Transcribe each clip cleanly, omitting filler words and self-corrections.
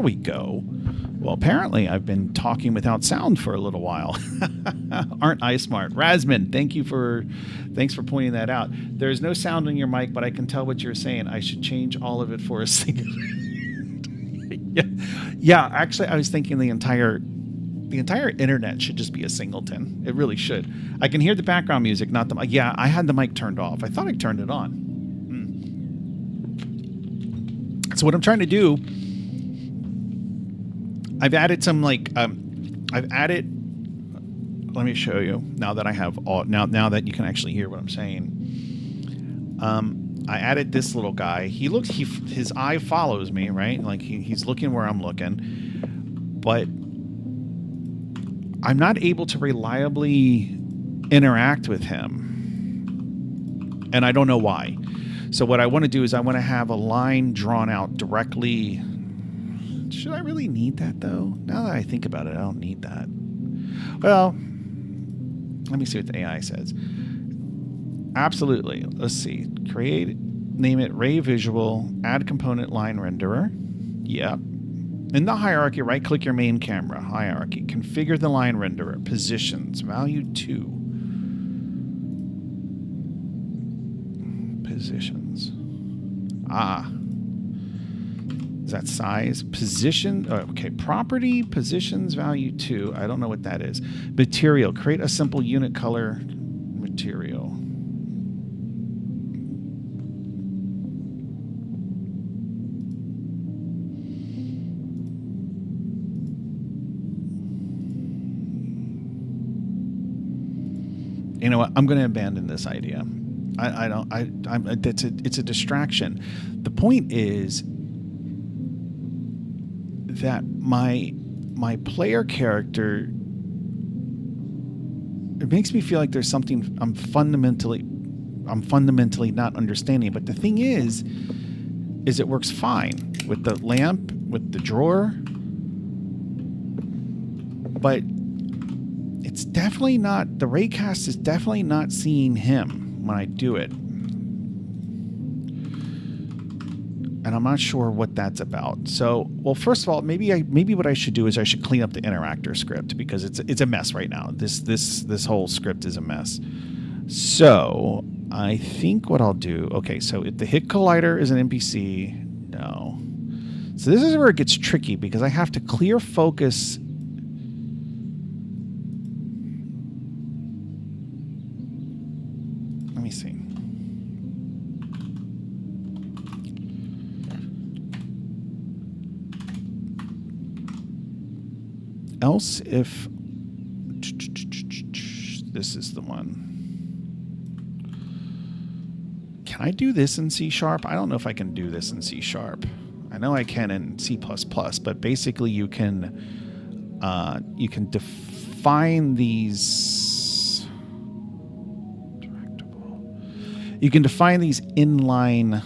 we go. Well, apparently I've been talking without sound for a little while. Aren't I smart? Razman, thanks for pointing that out. There's no sound on your mic, but I can tell what you're saying. I should change all of it for a single. Yeah, actually, I was thinking the entire internet should just be a singleton. It really should. I can hear the background music, not the... Yeah, I had the mic turned off. I thought I turned it on. So what I'm trying to do... I've added some, like... Let me show you, now that I have all... Now that you can actually hear what I'm saying. I added this little guy. His eye follows me, right? Like, he's looking where I'm looking. But... I'm not able to reliably interact with him. And I don't know why. So what I want to do is I want to have a line drawn out directly. Should I really need that, though? Now that I think about it, I don't need that. Well, let me see what the AI says. Absolutely. Let's see. Create, name it Ray Visual, add component line renderer. Yep. In the hierarchy, right-click your main camera. Hierarchy. Configure the line renderer. Positions. Value 2. Positions. Is that size? Position. Oh, okay. Property. Positions. Value 2. I don't know what that is. Material. Create a simple unit color material. You know what? I'm going to abandon this idea. It's a distraction. The point is that my player character, it makes me feel like there's something I'm fundamentally not understanding. But the thing is it works fine with the lamp, with the drawer, but it's definitely not, the raycast is definitely not seeing him when I do it. And I'm not sure what that's about. So, well, first of all, maybe what I should do is I should clean up the interactor script, because it's a mess right now. This whole script is a mess. So I think what I'll do, okay, so if the hit collider is an NPC, no. So this is where it gets tricky, because I have to clear focus. Let me see. Else if this is the one. Can I do this in C#? I don't know if I can do this in C#. I know I can in C++, but basically you can define these. You can define these inline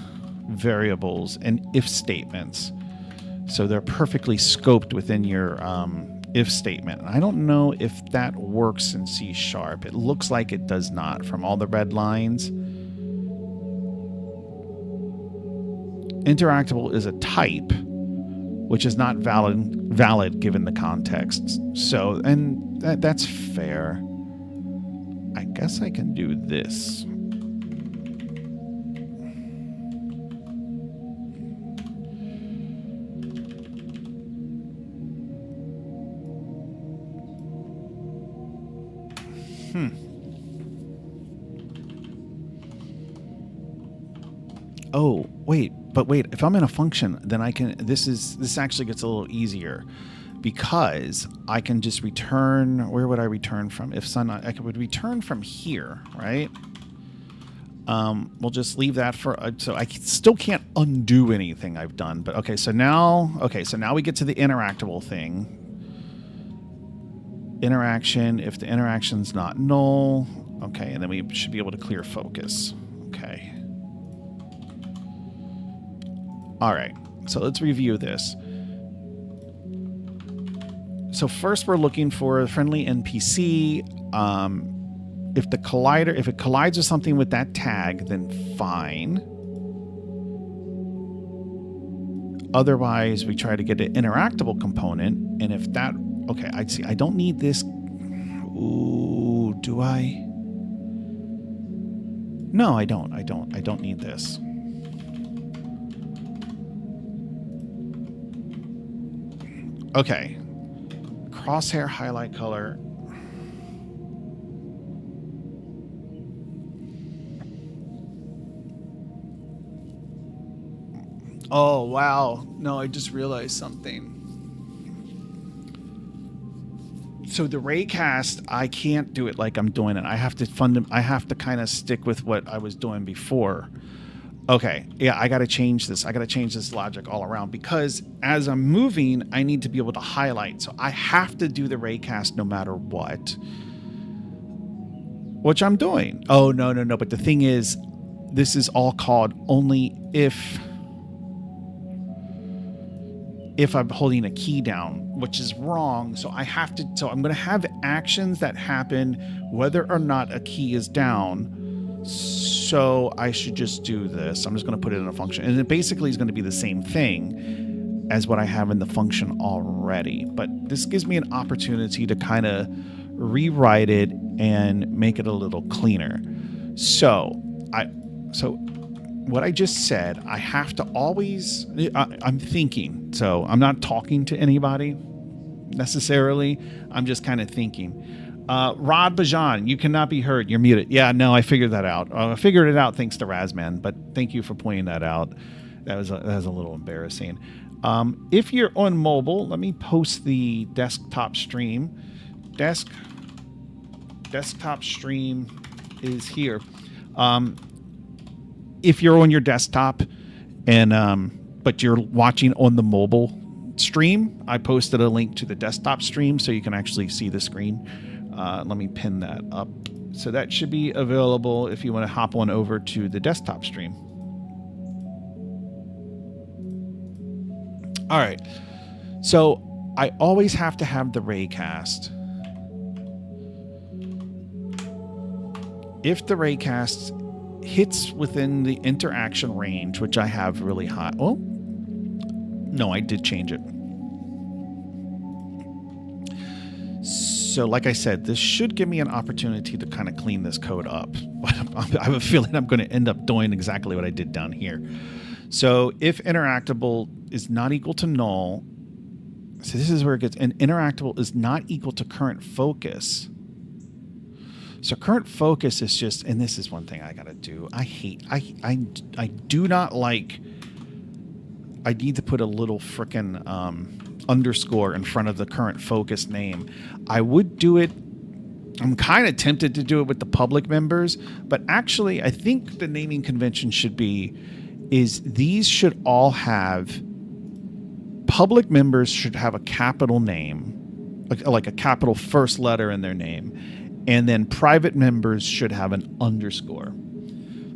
variables and if statements, so they're perfectly scoped within your if statement. I don't know if that works in C#. It looks like it does not from all the red lines. Interactable is a type, which is not valid given the context. So, and that's fair. I guess I can do this. Oh, wait, if I'm in a function, then I can, this actually gets a little easier, because I can just return, where would I return from? If sun, I would return from here, right? We'll just leave that for, so I still can't undo anything I've done, but okay, so now we get to the interactable thing. Interaction, if the interaction's not null, okay, and then we should be able to clear focus. Okay. All right, so let's review this. So first we're looking for a friendly NPC. If it collides with something with that tag, then fine. Otherwise, we try to get an interactable component. And if that, okay, I see. I don't need this. Ooh, do I? No, I don't. I don't need this. Okay. Crosshair highlight color. Oh, wow. No, I just realized something. So the raycast, I can't do it like I'm doing it. I have to kind of stick with what I was doing before. Okay, yeah, I got to change this. I got to change this logic all around because as I'm moving, I need to be able to highlight. So I have to do the raycast no matter what, which I'm doing. Oh, no. But the thing is, this is all called only if I'm holding a key down, which is wrong. So I have to, so I'm going to have actions that happen whether or not a key is down. So I should just do this. I'm just going to put it in a function. And it basically is going to be the same thing as what I have in the function already. But this gives me an opportunity to kind of rewrite it and make it a little cleaner. So what I just said, I have to always, I'm thinking, so I'm not talking to anybody necessarily. I'm just kind of thinking. Rod Bajan, you cannot be heard. You're muted. Yeah, no, I figured that out. I figured it out thanks to Razman, but thank you for pointing that out. That was a little embarrassing. If you're on mobile, let me post the desktop stream. Desktop stream is here. If you're on your desktop and but you're watching on the mobile stream, I posted a link to the desktop stream so you can actually see the screen. Let me pin that up. So that should be available if you want to hop on over to the desktop stream. All right. So I always have to have the raycast. If the raycast hits within the interaction range, which I have really high. Oh, no, I did change it. So like I said, this should give me an opportunity to kind of clean this code up. I have a feeling I'm going to end up doing exactly what I did down here. So if interactable is not equal to null, so this is where it gets, and interactable is not equal to current focus. So current focus is just, and this is one thing I got to do. I do not like, I need to put a little frickin' underscore in front of the current focus name. I would do it, I'm kind of tempted to do it with the public members, but actually I think the naming convention should be, is these should all have, public members should have a capital name, like a capital first letter in their name. And then private members should have an underscore.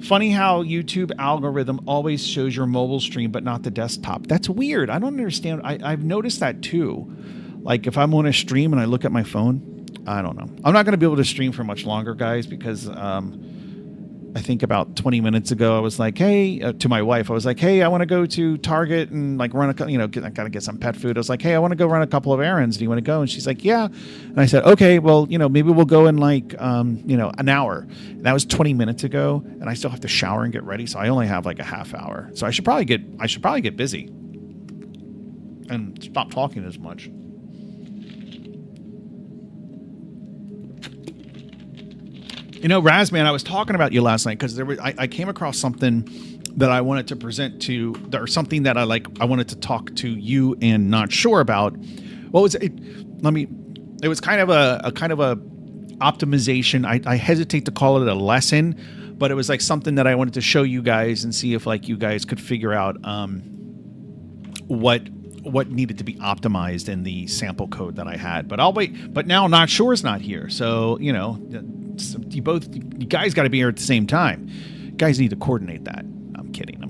Funny how YouTube algorithm always shows your mobile stream, but not the desktop. That's weird. I don't understand. I've noticed that too. Like if I'm on a stream and I look at my phone, I don't know. I'm not going to be able to stream for much longer, guys, because I think about 20 minutes ago, I was like, hey, to my wife, I was like, hey, I want to go to Target and like run I got to get some pet food. I was like, hey, I want to go run a couple of errands. Do you want to go? And she's like, yeah. And I said, okay, well, maybe we'll go in like, an hour. And that was 20 minutes ago. And I still have to shower and get ready. So I only have like a half hour. So I should probably get busy and stop talking as much. Razman, I was talking about you last night because I came across something that I wanted to present to, or something that I wanted to talk to you and Not Sure about. What was it? It was kind of a optimization. I hesitate to call it a lesson, but it was like something that I wanted to show you guys and see if like you guys could figure out what needed to be optimized in the sample code that I had. But I'll wait. But now Not Sure is not here, so you guys got to be here at the same time. You guys need to coordinate that. I'm kidding.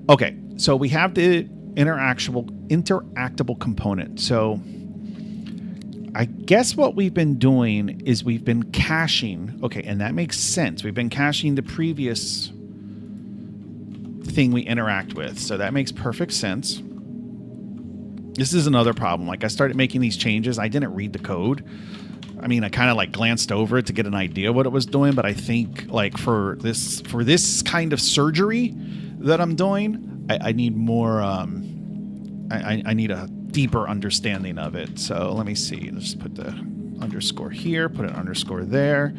Okay, so we have the interactable component. So I guess what we've been doing is we've been caching. Okay, and that makes sense. We've been caching the previous thing we interact with. So that makes perfect sense. This is another problem. Like, I started making these changes. I didn't read the code. I mean, I kind of like glanced over it to get an idea what it was doing, but I think like for this kind of surgery that I'm doing, I need more, I need a deeper understanding of it. So let me see. Let's put the underscore here, put an underscore there.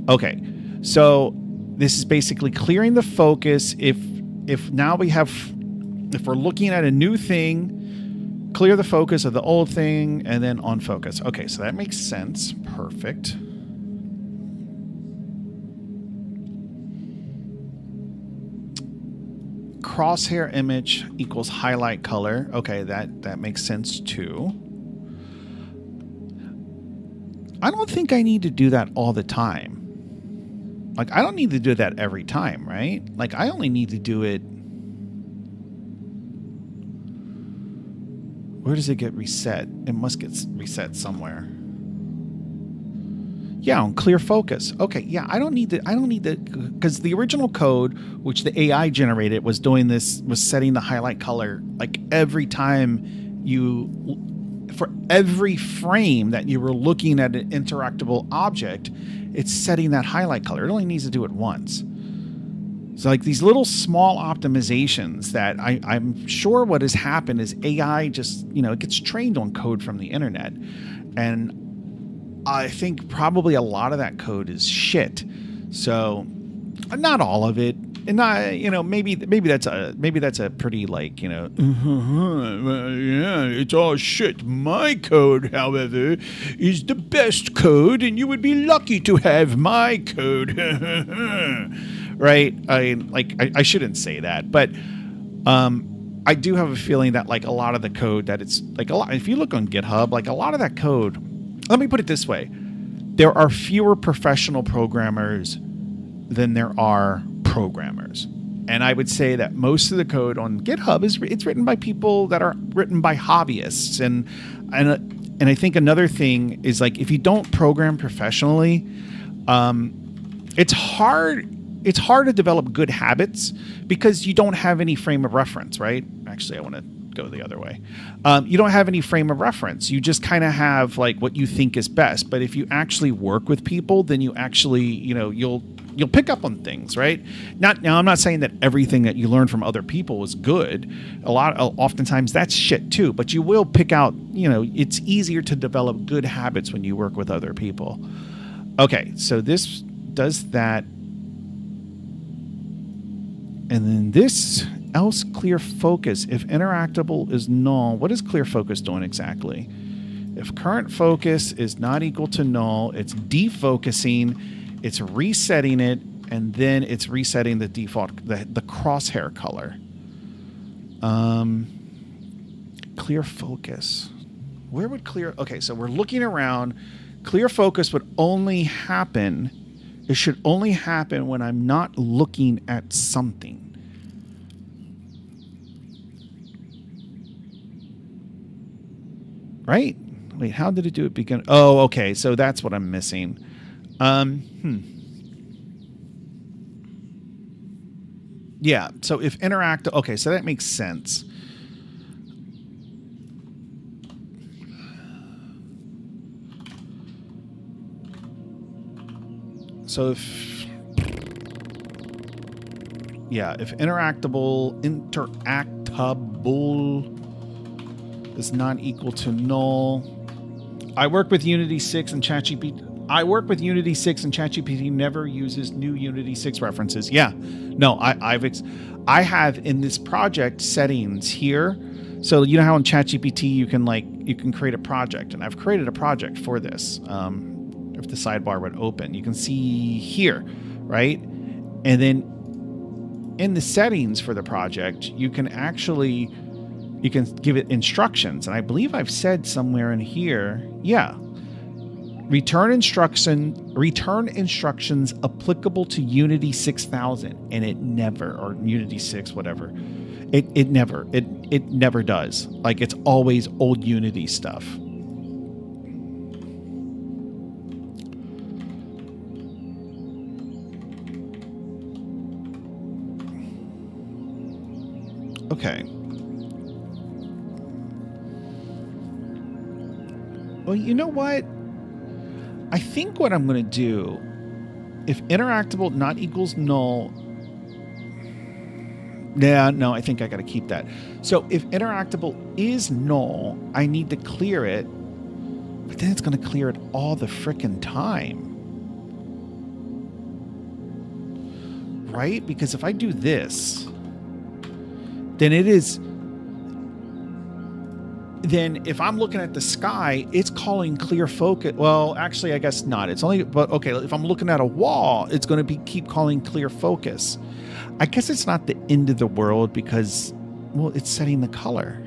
Okay. So this is basically clearing the focus. If now we have, if we're looking at a new thing, clear the focus of the old thing and then on focus. Okay, so that makes sense. Perfect. Crosshair image equals highlight color. Okay, that makes sense too. I don't think I need to do that all the time. Like, I don't need to do that every time, right? Like, I only need to do it. Where does it get reset? It must get reset somewhere. Yeah, on clear focus. Okay, yeah, I don't need to, because the original code, which the AI generated, was doing this, was setting the highlight color like every time for every frame that you were looking at an interactable object, it's setting that highlight color. It only needs to do it once. So like these little small optimizations that I'm sure what has happened is AI just, it gets trained on code from the internet. And I think probably a lot of that code is shit. So not all of it. And not, maybe that's a pretty like, yeah, it's all shit. My code, however, is the best code, and you would be lucky to have my code. Right? I shouldn't say that, but I do have a feeling that like a lot of the code that it's like a lot. If you look on GitHub, like a lot of that code. Let me put it this way: there are fewer professional programmers than there are programmers, and I would say that most of the code on GitHub it's written by people that are written by hobbyists, and I think another thing is like if you don't program professionally, it's hard. It's hard to develop good habits because you don't have any frame of reference, right? Actually, I want to go the other way. You don't have any frame of reference. You just kind of have like what you think is best. But if you actually work with people, then you actually, you'll pick up on things, right? Now, I'm not saying that everything that you learn from other people is good. Oftentimes that's shit too. But you will pick out, it's easier to develop good habits when you work with other people. Okay, so this does that. And then this else clear focus. If interactable is null, what is clear focus doing exactly? If current focus is not equal to null, it's defocusing, it's resetting it, and then it's resetting the default, the crosshair color. Clear focus. Where would clear... Okay, so we're looking around. Clear focus would only happen... It should only happen when I'm not looking at something. Right? Wait, how did it do it begin? Oh, okay. So that's what I'm missing. Yeah. So if interact... Okay, so that makes sense. So if interactable is not equal to null. I work with Unity 6 and ChatGPT. ChatGPT never uses new Unity 6 references. Yeah. No, I have in this project settings here. So you know how in ChatGPT you can create a project, and I've created a project for this. If the sidebar would open, you can see here, right? And then in the settings for the project, you can give it instructions. And I believe I've said somewhere in here, yeah, return instructions applicable to Unity 6000, and it never, or Unity 6, whatever. It never does. Like, it's always old Unity stuff. Okay. Well, you know what? I think what I'm going to do, if interactable not equals null, yeah, no, I think I got to keep that. So if interactable is null, I need to clear it, but then it's going to clear it all the frickin' time. Right? Because if I do this, then it is... Then if I'm looking at the sky, it's calling clear focus. Well, actually, I guess not. It's only... But okay, if I'm looking at a wall, it's going to keep calling clear focus. I guess it's not the end of the world because, well, it's setting the color.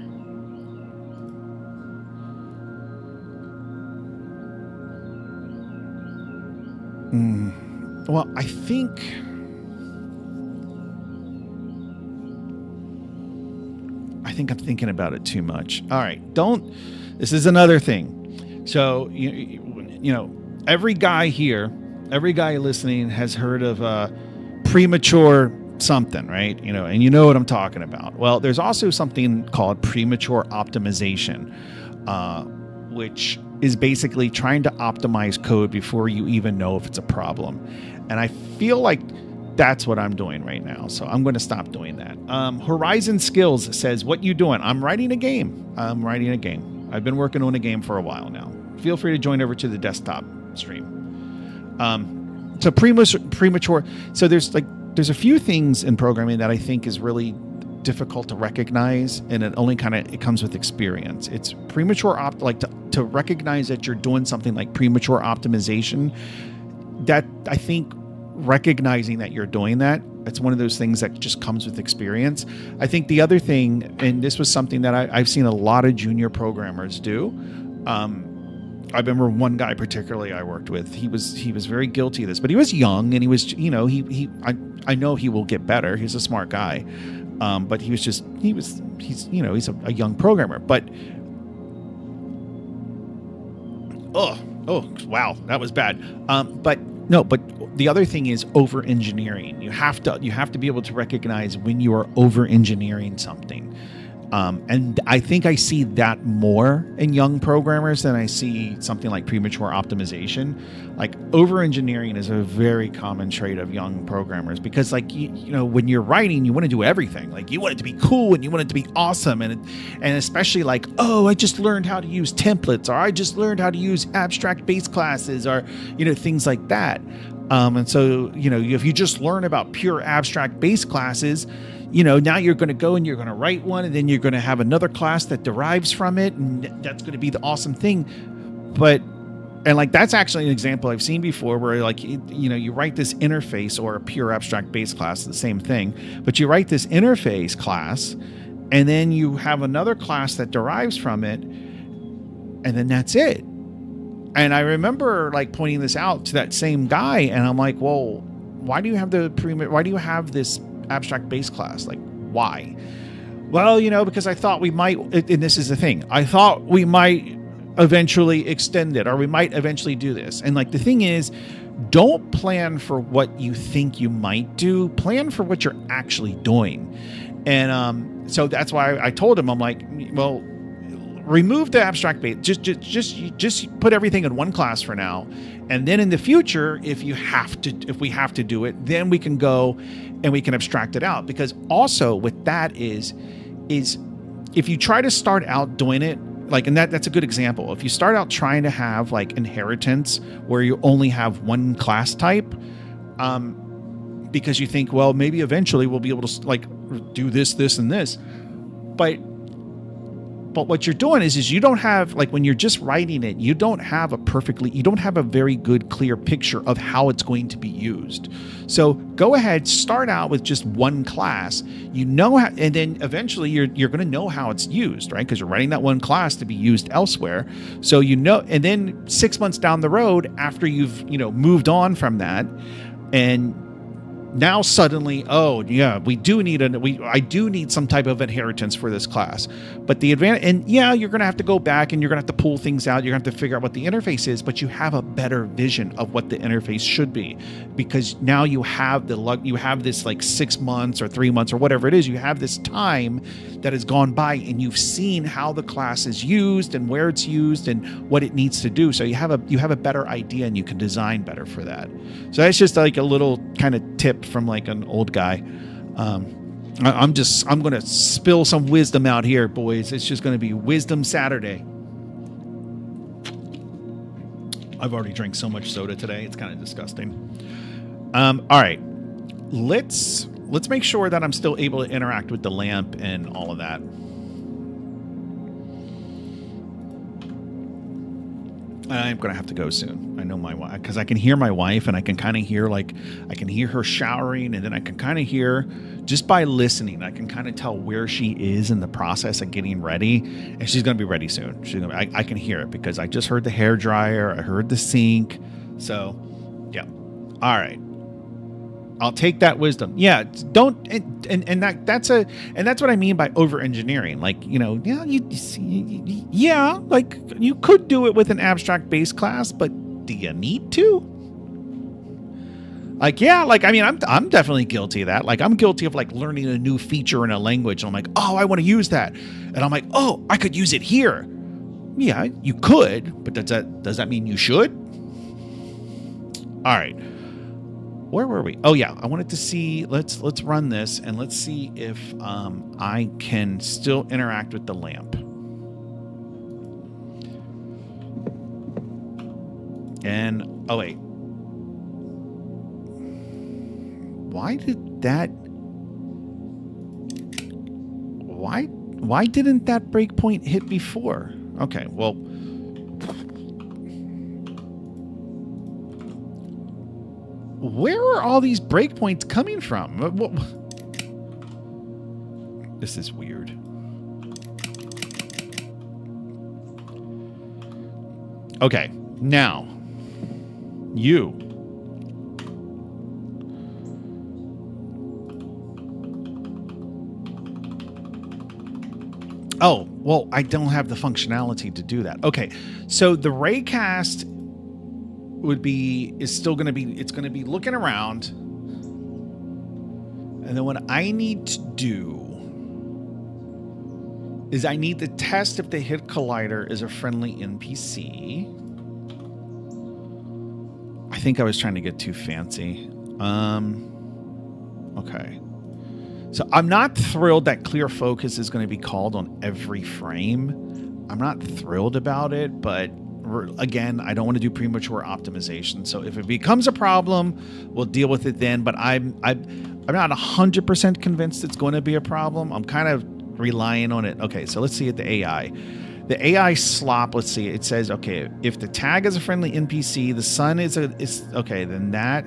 Well, I think I'm thinking about it too much. All right, this is another thing. So, you know, every guy listening has heard of premature something, right? You know, and you know what I'm talking about. Well, there's also something called premature optimization, which is basically trying to optimize code before you even know if it's a problem. And I feel like that's what I'm doing right now. So I'm going to stop doing that. Horizon Skills says, what you doing? I'm writing a game. I've been working on a game for a while now. Feel free to join over to the desktop stream. So premature. So there's a few things in programming that I think is really difficult to recognize, and it comes with experience. It's premature to recognize that you're doing something like premature optimization. That I think recognizing that you're doing that, it's one of those things that just comes with experience. I think the other thing, and this was something that I've seen a lot of junior programmers do. I remember one guy particularly I worked with. He was very guilty of this, but he was young and he was, you know, I know he will get better. He's a smart guy, but he's a young programmer. But oh wow, that was bad. But the other thing is over engineering. You have to be able to recognize when you are over engineering something. And I think I see that more in young programmers than I see something like premature optimization. Like over-engineering is a very common trait of young programmers because, like, you know, when you're writing, you want to do everything. Like, you want it to be cool and you want it to be awesome. And especially like, oh, I just learned how to use templates, or I just learned how to use abstract base classes, or, you know, things like that. And so, you know, if you just learn about pure abstract base classes, you know, now you're going to go and you're going to write one, and then you're going to have another class that derives from it, and that's going to be the awesome thing. And like, that's actually an example I've seen before where, like, you know, you write this interface, or a pure abstract base class, the same thing, but you write this interface class, and then you have another class that derives from it, and then that's it. And I remember, like, pointing this out to that same guy, and I'm like, well, why do you have this abstract base class? Like, why? Well, you know, because I thought we might, and this is the thing, I thought we might eventually extend it, or we might eventually do this. And like, the thing is, don't plan for what you think you might do, plan for what you're actually doing. And so that's why I told him, I'm like, well, remove the abstract base, just put everything in one class for now, and then in the future, if we have to do it, then we can go and we can abstract it out. Because also with that is if you try to start out doing it, like, and that's a good example. If you start out trying to have like inheritance where you only have one class type, because you think, well, maybe eventually we'll be able to like do this, and this, but what you're doing is you don't have, like, when you're just writing it, you don't have a very good, clear picture of how it's going to be used. So go ahead, start out with just one class, you know, and then eventually you're going to know how it's used, right? Because you're writing that one class to be used elsewhere. So, you know, and then 6 months down the road, after you've, you know, moved on from that, and now suddenly, oh yeah, I do need some type of inheritance for this class. But the advantage, and yeah, you're going to have to go back and you're going to have to pull things out. You're going to have to figure out what the interface is, but you have a better vision of what the interface should be, because now you have this like 6 months or 3 months or whatever it is. You have this time that has gone by, and you've seen how the class is used and where it's used and what it needs to do. So you have a better idea, and you can design better for that. So that's just like a little kind of tip from like an old guy. I'm going to spill some wisdom out here, boys. It's just going to be Wisdom Saturday. I've already drank so much soda today. It's kind of disgusting. All right. Let's make sure that I'm still able to interact with the lamp and all of that. I'm going to have to go soon. I know my wife, because I can hear my wife, and I can kind of hear, like, I can hear her showering, and then I can kind of hear, just by listening, I can kind of tell where she is in the process of getting ready, and she's going to be ready soon. I can hear it, because I just heard the hair dryer, I heard the sink. So, yeah. All right. I'll take that wisdom. Yeah, don't, and that's what I mean by over engineering. Like, you know, yeah, like you could do it with an abstract base class, but do you need to? Like, yeah, like, I mean, I'm definitely guilty of that. Like, I'm guilty of like learning a new feature in a language, and I'm like, oh, I want to use that, and I'm like, oh, I could use it here. Yeah, you could, but does that mean you should? All right. Where were we? Oh yeah, I wanted to see. Let's run this, and let's see if I can still interact with the lamp. And oh wait, why did that? Why didn't that breakpoint hit before? Okay, well. Where are all these breakpoints coming from? This is weird. Okay, now you. Oh, well, I don't have the functionality to do that. Okay, so the raycast it's going to be looking around, and then what I need to do is I need to test if the hit collider is a friendly NPC. I think I was trying to get too fancy. Okay, so I'm not thrilled that clear focus is going to be called on every frame. I'm not thrilled about it, but again, I don't want to do premature optimization. So if it becomes a problem, we'll deal with it then. But I'm not 100% convinced it's going to be a problem. I'm kind of relying on it. Okay, so let's see at the AI. The AI slop. Let's see. It says, okay, if the tag is a friendly NPC, the sun is okay. Then that.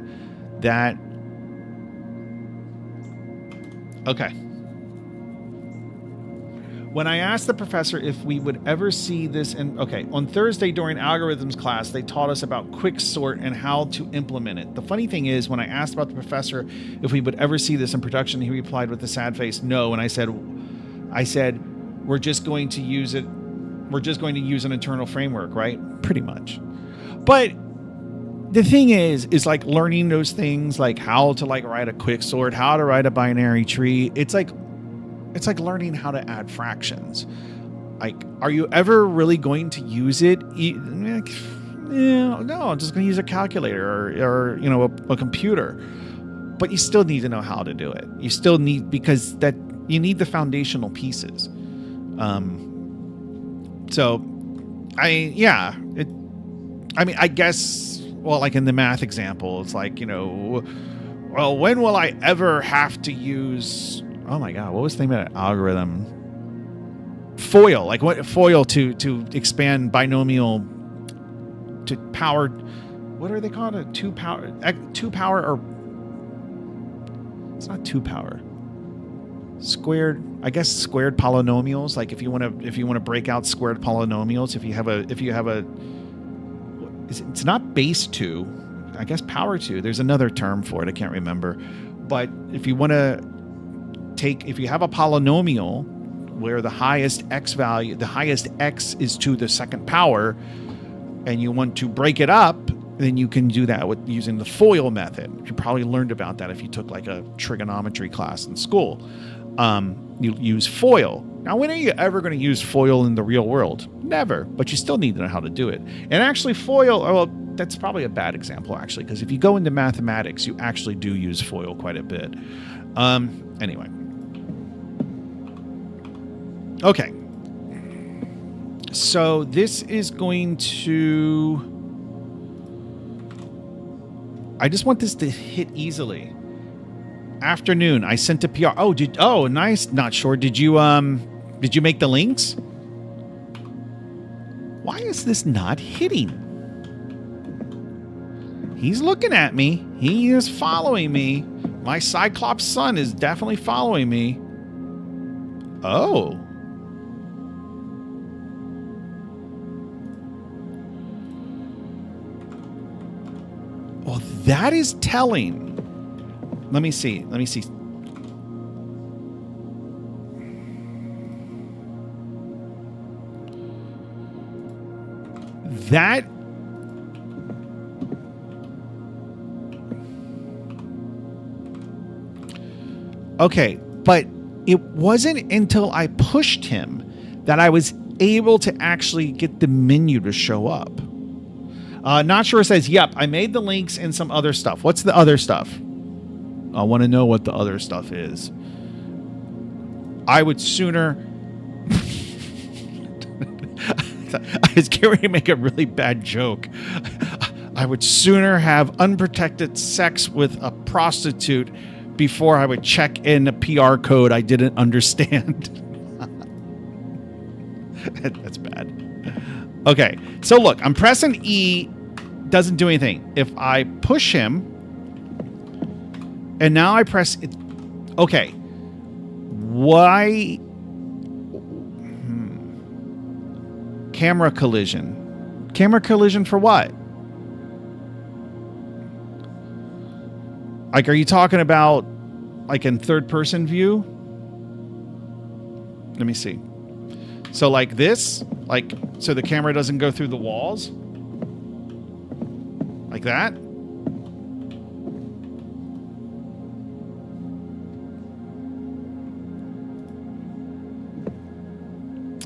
Okay. When I asked the professor if we would ever see this on Thursday during algorithms class, they taught us about quicksort and how to implement it. The funny thing is, when I asked about the professor if we would ever see this in production, he replied with a sad face, no. And I said, we're just going to use it. We're just going to use an internal framework, right? Pretty much. But the thing is like learning those things, like how to like write a quicksort, how to write a binary tree. It's like learning how to add fractions. Like, are you ever really going to use it? No, I'm just going to use a calculator or you know, a computer. But you still need to know how to do it. You still need, because you need the foundational pieces. I guess, well, like in the math example, it's like, you know, well, when will I ever have to use, oh my God, what was the name of that algorithm? FOIL, like what FOIL to expand binomial to power, what are they called? A two power, or it's not two power. Squared, I guess squared polynomials. Like if you want to break out squared polynomials, if you have a, it's not base 2, I guess power 2. There's another term for it. I can't remember. But if you want to if you have a polynomial where the highest x value, the highest x is to the second power, and you want to break it up, then you can do that with using the FOIL method. You probably learned about that if you took like a trigonometry class in school. You use FOIL. Now, when are you ever going to use FOIL in the real world? Never, but you still need to know how to do it. And actually FOIL, well, that's probably a bad example actually, because if you go into mathematics, you actually do use FOIL quite a bit. Anyway. Okay. So this is going to... I just want this to hit easily. Afternoon, I sent a PR. Oh, nice. Not sure. Did you make the links? Why is this not hitting? He's looking at me. He is following me. My Cyclops son is definitely following me. Oh. Well, that is telling. Let me see. That... Okay, but it wasn't until I pushed him that I was able to actually get the menu to show up. Not sure says, yep, I made the links and some other stuff. What's the other stuff? I want to know what the other stuff is. I would sooner... I was getting ready to make a really bad joke. I would sooner have unprotected sex with a prostitute before I would check in a PR code I didn't understand. That's bad. Okay, so look, I'm pressing E, doesn't do anything. If I push him, and now I press it. Okay, why? Camera collision. Camera collision for what? Like, are you talking about like in third person view? Let me see. So like this, like, so the camera doesn't go through the walls like that.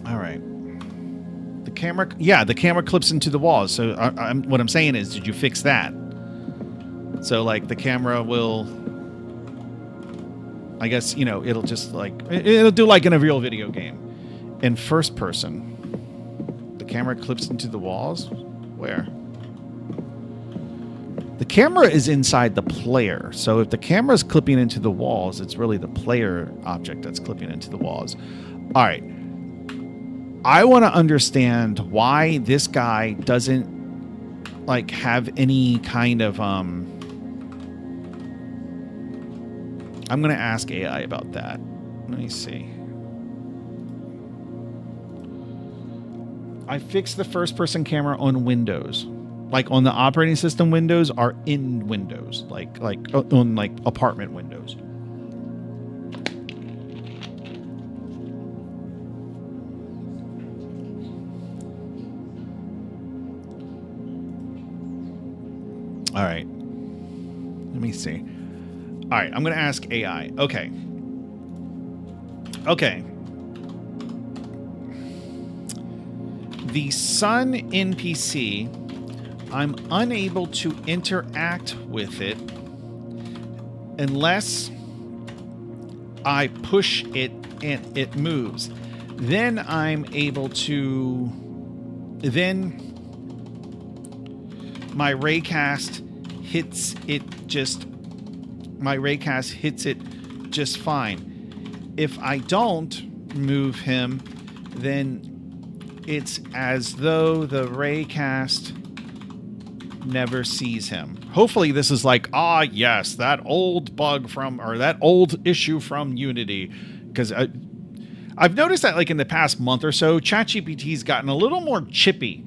All right. The camera, yeah, the camera clips into the walls. So what I'm saying is, did you fix that? So like the camera will, I guess, you know, it'll just like, it'll do like in a real video game. In first person, the camera clips into the walls. Where? The camera is inside the player. So if the camera is clipping into the walls, it's really the player object that's clipping into the walls. All right. I want to understand why this guy doesn't like have any kind of I'm going to ask AI about that. Let me see. I fixed the first person camera on Windows. Like on the operating system Windows are in Windows, like on like apartment Windows. All right. Let me see. All right, I'm going to ask AI. Okay. Okay. The Sun NPC, I'm unable to interact with it unless I push it and it moves. Then I'm able to... Then my raycast hits it just... My raycast hits it just fine. If I don't move him, then it's as though the raycast never sees him. Hopefully this is like, yes, that old bug from, or that old issue from Unity. Because I've noticed that like in the past month or so, ChatGPT's gotten a little more chippy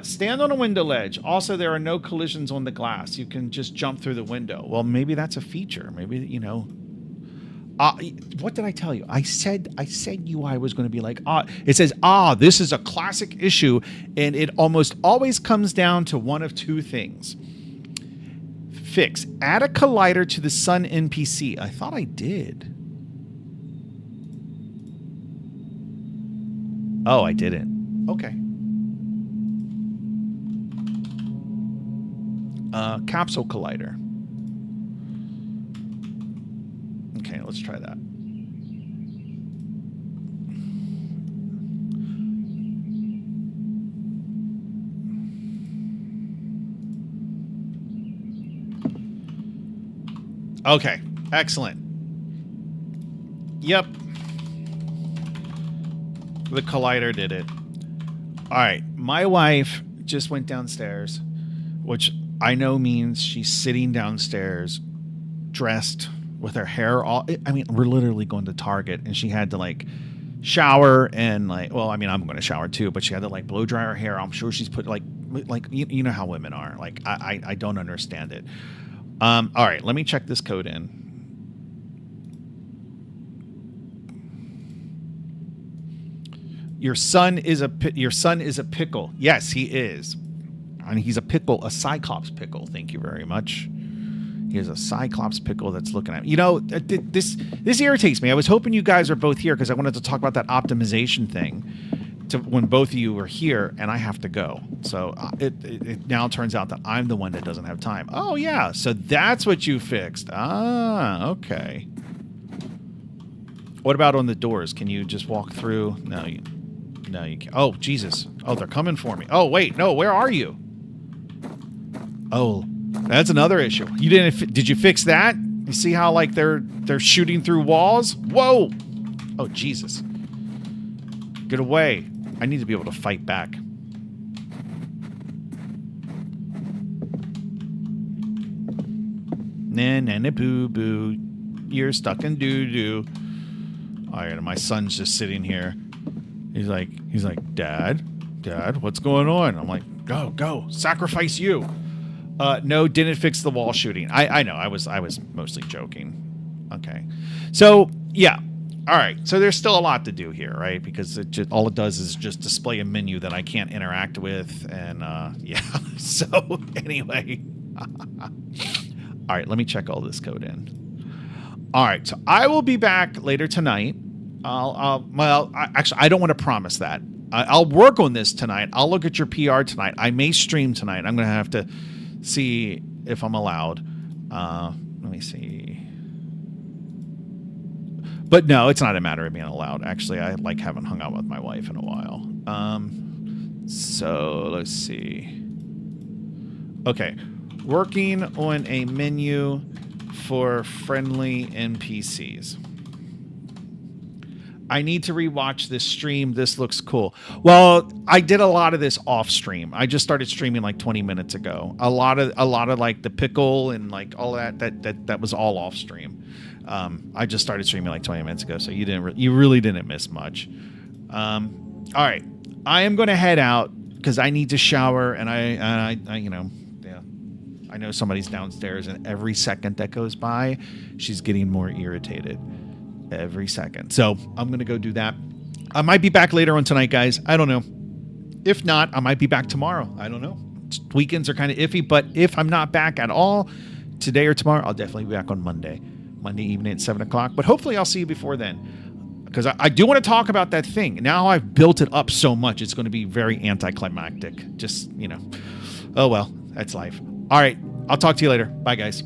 Stand on a window ledge. Also, there are no collisions on the glass. You can just jump through the window. Well, maybe that's a feature. Maybe, you know. What did I tell you? I said UI was going to be like, it says, this is a classic issue, and it almost always comes down to one of two things. Fix. Add a collider to the Sun NPC. I thought I did. Oh, I didn't. Okay. Capsule collider. Okay, let's try that. Okay, excellent. Yep. The collider did it. All right, my wife just went downstairs, which I know means she's sitting downstairs dressed with her hair all, I mean, we're literally going to Target, and she had to like shower and like, well, I mean, I'm going to shower too, but she had to like blow dry her hair. I'm sure she's put like you know how women are. Like I don't understand it. All right, let me check this code in. Your son is a pickle. Yes, he is. I mean, he's a pickle, a Cyclops pickle. Thank you very much. He is a Cyclops pickle that's looking at me. You know, this irritates me. I was hoping you guys are both here because I wanted to talk about that optimization thing when both of you were here, and I have to go. So it now turns out that I'm the one that doesn't have time. Oh, yeah. So that's what you fixed. Ah, okay. What about on the doors? Can you just walk through? No, you can't. Oh, Jesus. Oh, they're coming for me. Oh, wait. No, where are you? Oh, that's another issue. You did you fix that? You see how like they're shooting through walls? Whoa. Oh, Jesus. Get away. I need to be able to fight back. Na boo boo. You're stuck in doo doo. All right, and my son's just sitting here. He's like, Dad, what's going on? I'm like, go, sacrifice you. No, didn't fix the wall shooting. I know, I was mostly joking. Okay, so yeah, all right. So there's still a lot to do here, right? Because all it does is just display a menu that I can't interact with, and yeah. So anyway, all right. Let me check all this code in. All right, so I will be back later tonight. Actually, I don't want to promise that. I'll work on this tonight. I'll look at your PR tonight. I may stream tonight. I'm going to have to see if I'm allowed. Let me see. But no, it's not a matter of being allowed. Actually, I haven't hung out with my wife in a while. So let's see. Okay, working on a menu for friendly NPCs. I need to rewatch this stream. This looks cool. Well, I did a lot of this off stream. I just started streaming like 20 minutes ago. A lot of like the pickle and like all that was all off stream. I just started streaming like 20 minutes ago, so you really didn't miss much. All right, I am going to head out because I need to shower, and I you know, yeah, I know somebody's downstairs, and every second that goes by, she's getting more irritated. Every second. So I'm going to go do that. I might be back later on tonight, guys. I don't know. If not, I might be back tomorrow. I don't know. Weekends are kind of iffy, but if I'm not back at all today or tomorrow, I'll definitely be back on Monday evening at 7 o'clock. But hopefully I'll see you before then, because I do want to talk about that thing. Now I've built it up so much, it's going to be very anticlimactic. Just, you know, oh well, that's life. All right. I'll talk to you later. Bye, guys.